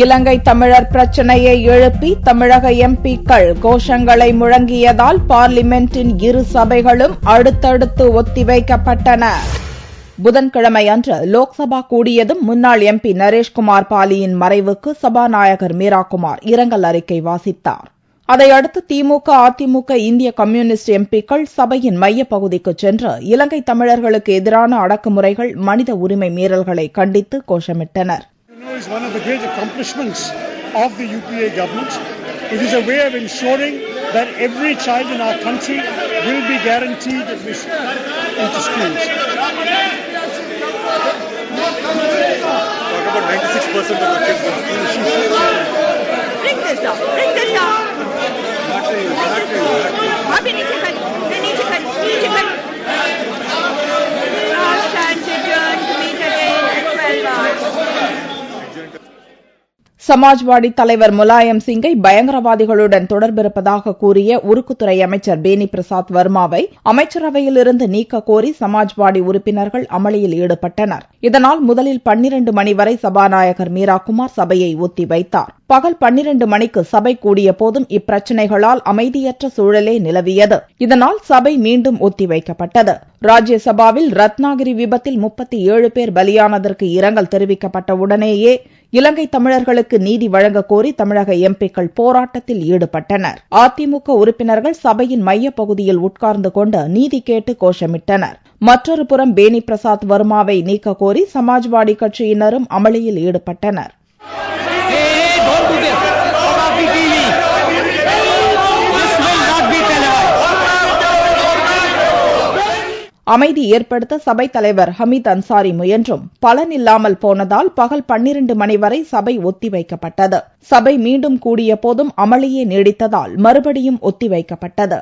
இலங்கை தமிழர் பிரச்சினையை எழுப்பி தமிழக எம்பிக்கள் கோஷங்களை முழங்கியதால் பார்லிமென்டின் இரு சபைகளும் அடுத்தடுத்து ஒத்திவைக்கப்பட்டன. புதன்கிழமை அன்று லோக்சபா கூடியதும் முன்னாள் எம்பி நரேஷ்குமார் பாலியின் மறைவுக்கு சபாநாயகர் மீராகுமார் இரங்கல் அறிக்கை வாசித்தார். அதையடுத்து திமுக, அதிமுக, இந்திய கம்யூனிஸ்ட் எம்பிக்கள் சபையின் மையப்பகுதிக்கு சென்று இலங்கை தமிழர்களுக்கு எதிரான அடக்குமுறைகள், மனித உரிமை மீறல்களை கண்டித்து கோஷமிட்டனர். Is one of the great accomplishments of the UPA government. It is a way of ensuring that every child in our country will be guaranteed admission into schools. What about 96% of the kids in school? Bring this down. Bring this down. Abhi niche kar. Niche kar. Our stands adjourned to meet again at 12 hours. Samajwadi தலைவர் முலாயம் சிங்கை பயங்கரவாதிகளுடன் தொடர்பிருப்பதாக கூறிய உருக்குத்துறை அமைச்சர் பேனி பிரசாத் வர்மாவை அமைச்சரவையிலிருந்து நீக்க கோரி சமாஜ்வாடி உறுப்பினர்கள் அமளியில் ஈடுபட்டனர். இதனால் முதலில் 12 மணி வரை சபாநாயகர் மீராகுமார் சபையை ஒத்திவைத்தார். பகல் 12 மணிக்கு சபை கூடிய போதும் இப்பிரச்சினைகளால் அமைதியற்ற சூழலே நிலவியது. இதனால் சபை மீண்டும் ஒத்திவைக்கப்பட்டது. ராஜ்யசபாவில் ரத்னாகிரி விபத்தில் 37 பேர் பலியானதற்கு இரங்கல் தெரிவிக்கப்பட்ட உடனேயே இலங்கை தமிழர்களுக்கு நீதி வழங்க கோரி தமிழக எம்பிக்கள் போராட்டத்தில் ஈடுபட்டனர். அதிமுக உறுப்பினர்கள் சபையின் மையப்பகுதியில் உட்கார்ந்து கொண்டு நீதி கேட்டு கோஷமிட்டனர். மற்றொரு புறம் பேனி பிரசாத் வர்மாவை நீக்க கோரி சமாஜ்வாடி கட்சியினரும் அமளியில் ஈடுபட்டனர். அமைதி ஏற்படுத்த சபைத் தலைவர் ஹமீத் அன்சாரி முயன்றும் பலனில்லாமல் போனதால் பகல் 12 மணி வரை சபை ஒத்திவைக்கப்பட்டது. சபை மீண்டும் கூடிய போதும் அமளியே நீடித்ததால் மறுபடியும் ஒத்திவைக்கப்பட்டது.